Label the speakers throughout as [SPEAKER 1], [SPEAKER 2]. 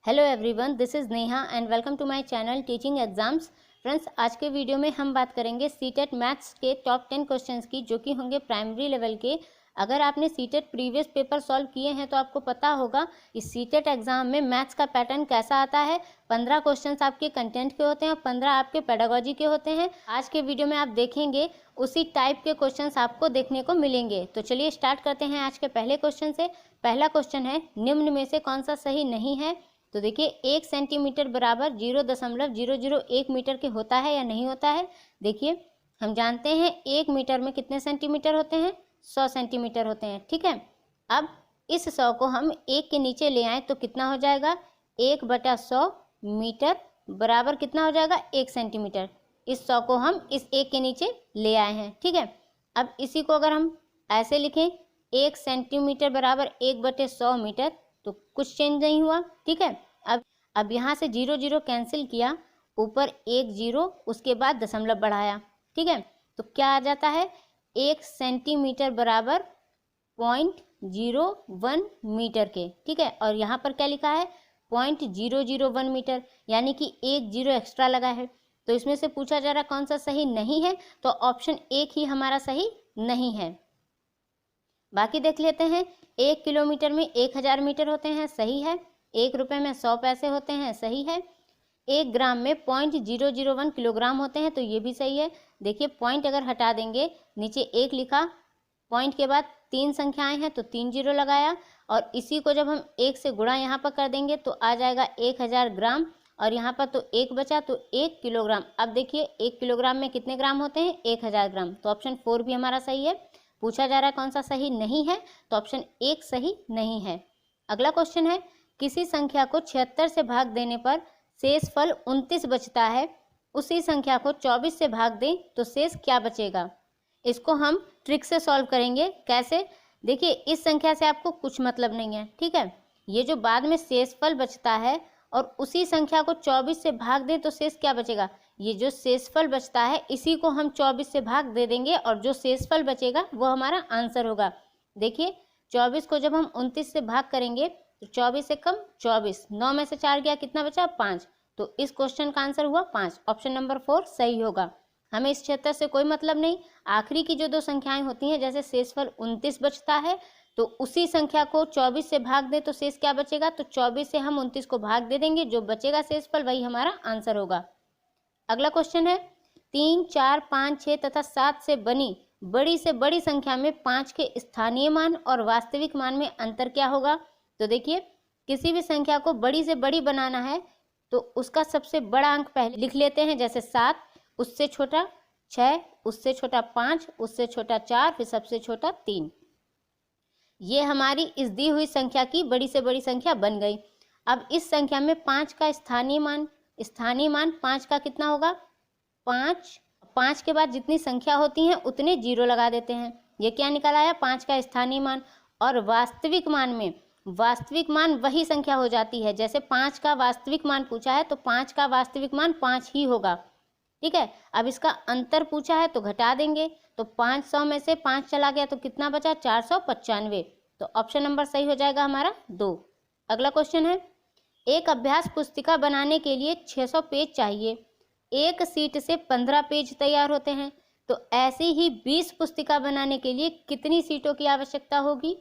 [SPEAKER 1] Hello everyone, this is Neha and welcome to my channel teaching exams. Friends, आज के video में हम बात करेंगे सीटेट मैथ्स के टॉप 10 क्वेश्चंस की, जो कि होंगे प्राइमरी लेवल के। अगर आपने सीटेट प्रीवियस पेपर सॉल्व किए हैं तो आपको पता होगा इस सीटेट एग्जाम में मैथ्स का पैटर्न कैसा आता है। 15 क्वेश्चंस आपके कंटेंट के होते हैं और 15 आपके पेडागोजी के होते हैं। आज के वीडियो में आप देखेंगे उसी टाइप के क्वेश्चंस आपको देखने को मिलेंगे। तो चलिए स्टार्ट करते हैं आज के पहले क्वेश्चन से। पहला क्वेश्चन है, निम्न में से कौन सा सही नहीं है। तो देखिए, 1 सेंटीमीटर बराबर 0.001 मीटर के होता है या नहीं होता है। देखिए, हम जानते हैं 1 मीटर में कितने सेंटीमीटर होते हैं, 100 सेंटीमीटर होते हैं। ठीक है, अब इस 100 को हम 1 के नीचे ले आए तो कितना हो जाएगा, 1/100 मीटर बराबर कितना हो जाएगा, 1 सेंटीमीटर। इस 100 को हम इस 1 के नीचे ले आए हैं। ठीक है, अब इसी को अगर हम ऐसे लिखें, 1 सेंटीमीटर बराबर 1/100 मीटर, तो कुछ चेंज नहीं हुआ। ठीक है, अब यहाँ से 0 0 कैंसिल किया, ऊपर 1 0, उसके बाद दशमलव बढ़ाया। ठीक है, तो क्या आ जाता है, 1 सेंटीमीटर बराबर 0.01 मीटर के। ठीक है, और यहाँ पर क्या लिखा है, 0.001 मीटर, यानी कि 1 0 एक्स्ट्रा लगा है। तो इसमें से पूछा जा रहा कौन सा सही नहीं है, तो ऑप्शन 1 ही हमारा सही नहीं है। बाकी देख लेते हैं। 1 किलोमीटर में 1000 मीटर होते हैं, सही है। 1 रुपये में 100 पैसे होते हैं, सही है। 1 ग्राम में 0.001 किलोग्राम होते हैं, तो ये भी सही है। देखिए, पॉइंट अगर हटा देंगे, नीचे 1 लिखा, पॉइंट के बाद 3 संख्याएं हैं तो 3 0 लगाया, और इसी को जब हम 1 से गुणा यहाँ पर कर देंगे तो आ जाएगा 1000 ग्राम, और यहाँ पर तो 1 बचा तो 1 किलोग्राम। अब देखिए, 1 किलोग्राम में कितने ग्राम होते हैं, 1000 ग्राम। तो ऑप्शन 4 भी हमारा सही है। पूछा जा रहा है कौन सा सही नहीं है, तो ऑप्शन 1 सही नहीं है। अगला क्वेश्चन है, किसी संख्या को 76 से भाग देने पर शेष फल 29 बचता है, उसी संख्या को 24 से भाग दें तो शेष क्या बचेगा। इसको हम ट्रिक से सॉल्व करेंगे। कैसे, देखिए, इस संख्या से आपको कुछ मतलब नहीं है। ठीक है, ये जो बाद में शेष फल बचता है और उसी संख्या को 24 से भाग दें तो शेष क्या बचेगा, ये जो शेषफल बचता है इसी को हम 24 से भाग दे देंगे और जो शेषफल बचेगा वो हमारा आंसर होगा। देखिए, 24 को जब हम 29 से भाग करेंगे तो 24 से कम 24, 9 में से 4 गया, कितना बचा, 5। तो इस क्वेश्चन का आंसर हुआ 5। ऑप्शन नंबर 4 सही होगा। हमें इस 76 से कोई मतलब नहीं। आखिरी की जो 2 संख्याएं होती हैं, जैसे शेषफल 29 बचता है तो उसी संख्या को 24 से भाग दें तो शेष क्या बचेगा, तो 24 से हम 29 को भाग दे देंगे, जो बचेगा शेषफल वही हमारा आंसर होगा। अगला क्वेश्चन है, 3, 4, 5, 6 तथा 7 से बनी बड़ी से बड़ी संख्या में 5 के स्थानीय मान और वास्तविक मान में अंतर क्या होगा। तो देखिए, किसी भी संख्या को बड़ी से बड़ी बनाना है तो उसका सबसे बड़ा अंक पहले लिख लेते हैं, जैसे 7, उससे छोटा 6, उससे छोटा 5, उससे छोटा 4, फिर सबसे छोटा 3। ये हमारी इस दी हुई संख्या की बड़ी से बड़ी संख्या बन गई। अब इस संख्या में 5 का स्थानीय मान 5 का कितना होगा, 5 के बाद जितनी संख्या होती हैं उतने 0 लगा देते हैं। ये क्या निकल आया, 5 का स्थानीय मान। और वास्तविक मान में वास्तविक मान वही संख्या हो जाती है, जैसे 5 का वास्तविक मान पूछा है तो 5 का वास्तविक मान 5 ही होगा। ठीक है, अब इसका अंतर पूछा है तो घटा देंगे, तो 500 में से 5 चला गया तो कितना बचा, 495। तो ऑप्शन नंबर सही हो जाएगा हमारा 2। अगला क्वेश्चन है, एक अभ्यास पुस्तिका बनाने के लिए 600 पेज चाहिए, एक सीट से 15 पेज तैयार होते हैं, तो ऐसी ही 20 पुस्तिका बनाने के लिए कितनी सीटों की आवश्यकता होगी।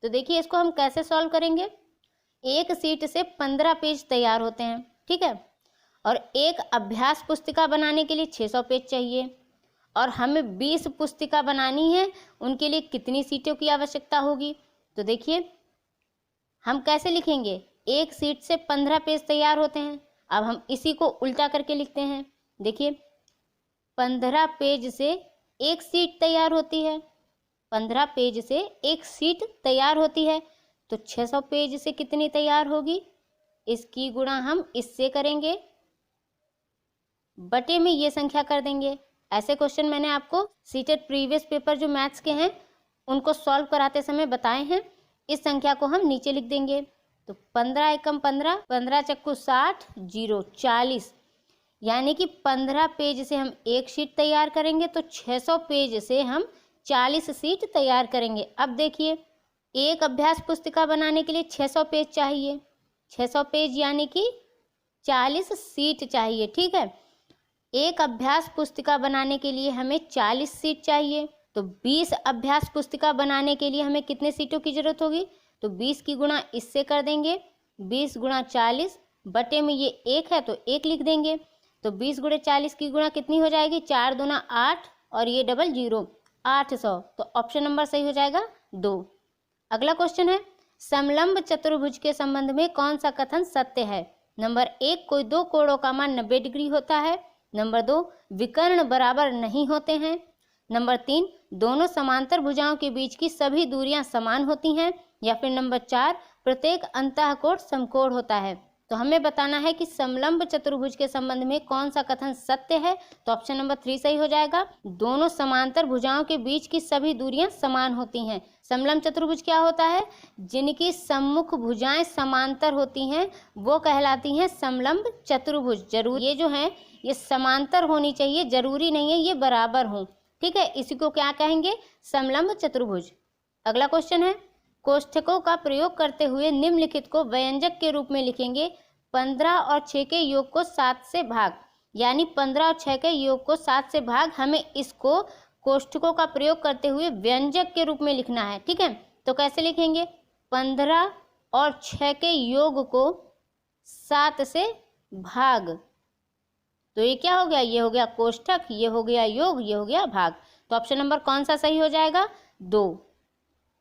[SPEAKER 1] तो देखिए, इसको हम कैसे सॉल्व करेंगे। एक सीट से 15 पेज तैयार होते हैं, ठीक है, और एक अभ्यास पुस्तिका बनाने के लिए 600 पेज चाहिए, और हमें 20 पुस्तिका बनानी है, उनके लिए कितनी सीटों की आवश्यकता होगी। तो देखिए, हम कैसे लिखेंगे, एक सीट से 15 पेज तैयार होते हैं। अब हम इसी को उल्टा करके लिखते हैं। देखिए, 15 पेज से एक सीट तैयार होती है, 15 पेज से एक सीट तैयार होती है, तो 600 पेज से कितनी तैयार होगी, इसकी गुणा हम इससे करेंगे, बटे में ये संख्या कर देंगे। ऐसे क्वेश्चन मैंने आपको सीटेट प्रीवियस पेपर जो मैथ्स के हैं उनको सॉल्व कराते समय बताए हैं। इस संख्या को हम नीचे लिख देंगे, तो 15 एकम 15, 15 चक्कू 60, 0 40, यानी कि 15 पेज से हम एक शीट तैयार करेंगे तो 600 पेज से हम 40 शीट तैयार करेंगे। अब देखिए, एक अभ्यास पुस्तिका बनाने के लिए 600 पेज चाहिए, 600 पेज यानी कि 40 सीट चाहिए। ठीक है, एक अभ्यास पुस्तिका बनाने के लिए हमें 40 सीट चाहिए, तो 20 अभ्यास पुस्तिका बनाने के लिए हमें कितने सीटों की जरूरत होगी? तो 20 की गुणा इससे कर देंगे, 20 गुणा 40 बटे में ये 1 है तो 1 लिख देंगे। तो 20 गुणे 40 की गुणा कितनी हो जाएगी? 4 दूना 8 और ये डबल 0, 800। तो ऑप्शन नंबर सही हो जाएगा 2। अगला क्वेश्चन है, समलंब चतुर्भुज के संबंध में कौन सा कथन सत्य है? नंबर 1, कोई दो कोणों का मान 90 डिग्री होता है। नंबर 2, विकर्ण बराबर नहीं होते हैं। नंबर 3, दोनों समांतर भुजाओं के बीच की सभी दूरियां समान होती हैं। या फिर नंबर 4, प्रत्येक अंतःकोण समकोण होता है। तो हमें बताना है कि समलंब चतुर्भुज के संबंध में कौन सा कथन सत्य है। तो ऑप्शन नंबर 3 सही हो जाएगा। दोनों समांतर भुजाओं के बीच की सभी दूरियां समान होती हैं। समलंब चतुर्भुज क्या होता है? जिनकी सम्मुख भुजाएं समांतर होती हैं वो कहलाती हैं समलंब चतुर्भुज। जरूर ये जो है ये समांतर होनी चाहिए, जरूरी नहीं है ये बराबर हो। ठीक है, इसी को क्या कहेंगे? समलंब चतुर्भुज। अगला क्वेश्चन है, कोष्ठकों का प्रयोग करते हुए निम्नलिखित को व्यंजक के रूप में लिखेंगे। 15 और 6 के योग को 7 से भाग, यानी 15 और 6 के योग को 7 से भाग, हमें इसको कोष्ठकों का प्रयोग करते हुए व्यंजक के रूप में लिखना है। ठीक है, तो कैसे लिखेंगे? 15 और 6 के योग को 7 से भाग, तो ये क्या हो गया? ये हो गया कोष्ठक, ये हो गया योग, ये हो गया भाग। तो ऑप्शन नंबर कौन सा सही हो जाएगा? 2।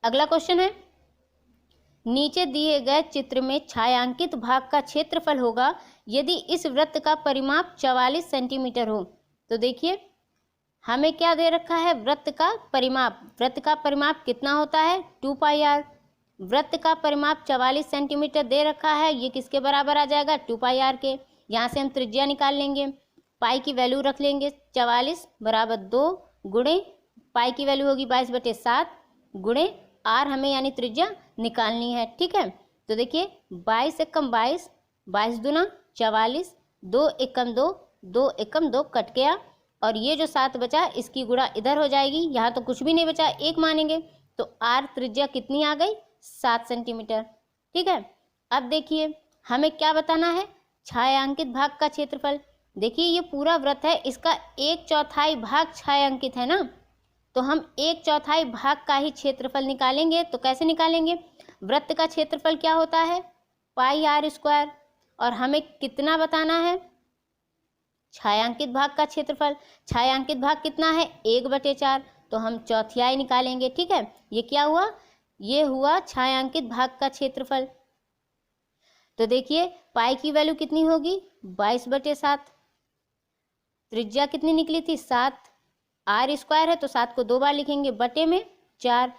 [SPEAKER 1] अगला क्वेश्चन है, नीचे दिए गए चित्र में छायांकित भाग का क्षेत्रफल होगा यदि इस वृत्त का परिमाप 44 सेंटीमीटर हो। तो देखिए हमें क्या दे रखा है? वृत्त का परिमाप। वृत्त का परिमाप कितना होता है? 2πr। वृत्त का परिमाप 44 सेंटीमीटर दे रखा है, ये किसके बराबर आ जाएगा? 2πr के। यहाँ से हम त्रिज्या निकाल लेंगे, पाई की वैल्यू रख लेंगे 44 बराबर 2 गुणे पाई की वैल्यू होगी 22/7 गुणे आर, हमें यानी त्रिज्या निकालनी है। ठीक है, तो देखिए 22 एकम 22, 22 दूना 44, 2 एकम 2, 2 एकम 2 कट गया, और ये जो 7 बचा इसकी गुणा इधर हो जाएगी। यहाँ तो कुछ भी नहीं बचा, 1 मानेंगे, तो आर त्रिज्या कितनी आ गई? 7 सेंटीमीटर। ठीक है, अब देखिए हमें क्या बताना है? छायांकित भाग का क्षेत्रफल। देखिए ये पूरा वृत्त है, इसका 1/4 भाग छायांकित है ना, तो हम 1/4 भाग का ही क्षेत्रफल निकालेंगे। तो कैसे निकालेंगे? वृत्त का क्षेत्रफल क्या होता है? πr²। और हमें कितना बताना है? छायांकित भाग का क्षेत्रफल। छायांकित भाग कितना है? 1/4, तो हम चौथाई निकालेंगे। ठीक है, ये क्या हुआ? ये हुआ छायांकित भाग का क्षेत्रफल। तो देखिए पाई की वैल्यू कितनी होगी? 22/7। त्रिज्या कितनी निकली थी? 7। r² है तो 7 को 2 बार लिखेंगे, बटे में 4,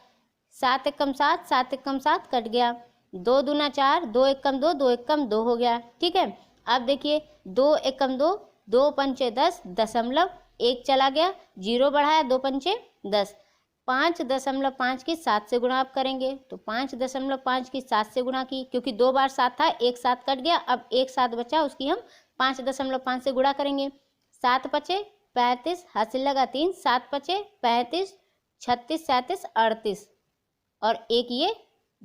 [SPEAKER 1] 7 एकम 7, 7 एकम 7 कट गया, 2 दूना 4, 2 एकम 2, 2 एकम 2 हो गया। ठीक है, अब देखिए 2 एकम 2, 2 पंचे 10, दशमलव 1 चला गया, 0 बढ़ाया, 2 पंचे 10, 5.5 की 7 से गुणा आप करेंगे, तो 5.5 की 7 से गुणा की, क्योंकि 2 बार 7 था, 1 7 कट गया, अब 1 7 बचा, उसकी हम 5.5 से गुणा करेंगे। 7 पचे 35, हासिल लगा 3, 7 पचे 35, 36, 37, 38 और एक ये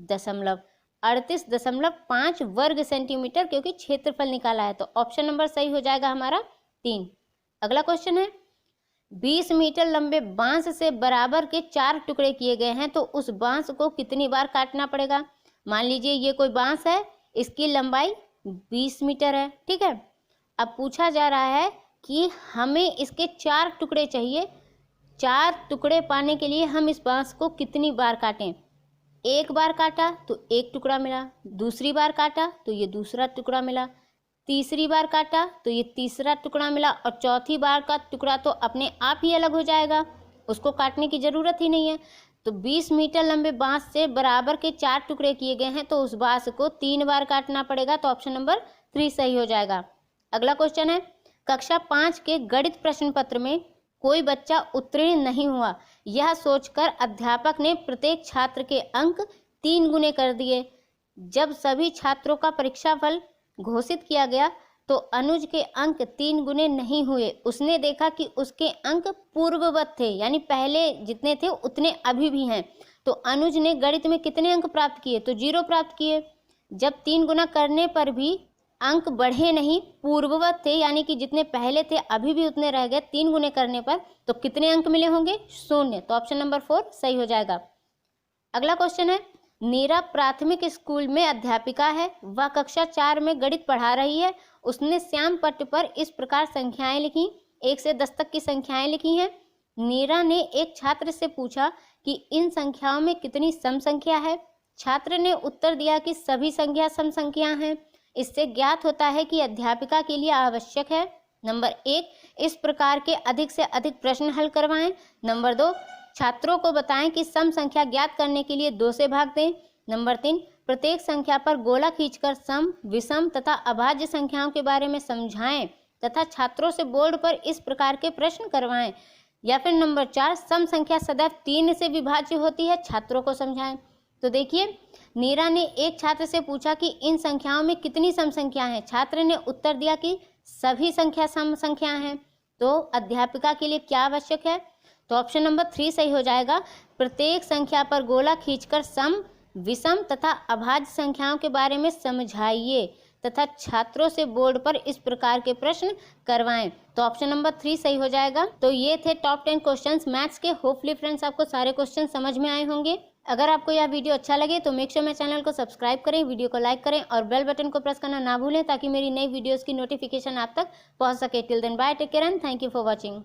[SPEAKER 1] दशमलव, 38.5 वर्ग सेंटीमीटर, क्योंकि क्षेत्रफल निकाला है। तो ऑप्शन नंबर सही हो जाएगा हमारा 3। अगला क्वेश्चन है, 20 मीटर लंबे बांस से बराबर के 4 टुकड़े किए गए हैं, तो उस बांस को कितनी बार काटना पड़ेगा? मान लीजिए ये कोई बांस है, इसकी लंबाई 20 मीटर है। ठीक है, अब पूछा जा रहा है कि हमें इसके 4 टुकड़े चाहिए। 4 टुकड़े पाने के लिए हम इस बांस को कितनी बार काटें? एक बार काटा तो 1 टुकड़ा मिला, दूसरी बार काटा तो ये दूसरा टुकड़ा मिला, तीसरी बार काटा तो ये तीसरा टुकड़ा मिला, और चौथी बार का टुकड़ा तो अपने आप ही अलग हो जाएगा, उसको काटने की ज़रूरत ही नहीं है। तो 20 मीटर लंबे बांस से बराबर के 4 टुकड़े किए गए हैं, तो उस बांस को 3 बार काटना पड़ेगा। तो ऑप्शन नंबर 3 सही हो जाएगा। अगला क्वेश्चन है, कक्षा 5 के गणित प्रश्न पत्र में कोई बच्चा उत्तीर्ण नहीं हुआ, यह सोचकर अध्यापक ने प्रत्येक छात्र के अंक 3 गुने कर दिए। जब सभी छात्रों का परीक्षाफल घोषित किया गया तो अनुज के अंक 3 गुने नहीं हुए। उसने देखा कि उसके अंक पूर्ववत थे, यानी पहले जितने थे उतने अभी भी हैं। तो अनुज ने गणित में कितने अंक प्राप्त किए? तो 0 प्राप्त किए। जब 3 गुना करने पर भी अंक बढ़े नहीं, पूर्ववत थे, यानी कि जितने पहले थे अभी भी उतने रह गए 3 गुने करने पर, तो कितने अंक मिले होंगे? 0। तो ऑप्शन नंबर 4 सही हो जाएगा। अगला क्वेश्चन है, नीरा प्राथमिक स्कूल में अध्यापिका है, वह कक्षा 4 में गणित पढ़ा रही है। उसने श्याम पट्ट पर इस प्रकार संख्याएं लिखी, 1 से 10 तक की संख्याएं लिखी हैं। नीरा ने एक छात्र से पूछा कि इन संख्याओं में कितनी सम संख्या है। छात्र ने उत्तर दिया कि सभी संख्या सम संख्या हैं। इससे ज्ञात होता है कि अध्यापिका के लिए आवश्यक है नंबर 1, इस प्रकार के अधिक से अधिक प्रश्न हल करवाएं। नंबर 2, छात्रों को बताएं कि सम संख्या ज्ञात करने के लिए 2 से भाग दें। नंबर 3, प्रत्येक संख्या पर गोला खींचकर सम, विषम तथा अभाज्य संख्याओं के बारे में समझाएं तथा छात्रों से बोर्ड पर इस प्रकार के प्रश्न करवाएं। या फिर नंबर 4, सम संख्या सदैव 3 से विभाज्य होती है, छात्रों को समझाएं। तो देखिए, नीरा ने एक छात्र से पूछा कि इन संख्याओं में कितनी सम संख्या हैं। छात्र ने उत्तर दिया कि सभी संख्या सम संख्या हैं। तो अध्यापिका के लिए क्या आवश्यक है? तो ऑप्शन नंबर 3 सही हो जाएगा। प्रत्येक संख्या पर गोला खींचकर सम, विषम तथा अभाज्य संख्याओं के बारे में समझाइए तथा छात्रों से बोर्ड पर इस प्रकार के प्रश्न करवाएं। तो ऑप्शन नंबर 3 सही हो जाएगा। तो ये थे टॉप 10 क्वेश्चंस मैथ्स के। होपफुली फ्रेंड्स आपको सारे क्वेश्चन समझ में आए होंगे। अगर आपको यह वीडियो अच्छा लगे तो मेक श्योर मेरे चैनल को सब्सक्राइब करें, वीडियो को लाइक करें और बेल बटन को प्रेस करना ना भूलें ताकि मेरी नई वीडियोस की नोटिफिकेशन आप तक पहुंच सके। Till then bye, take care and thank you for watching.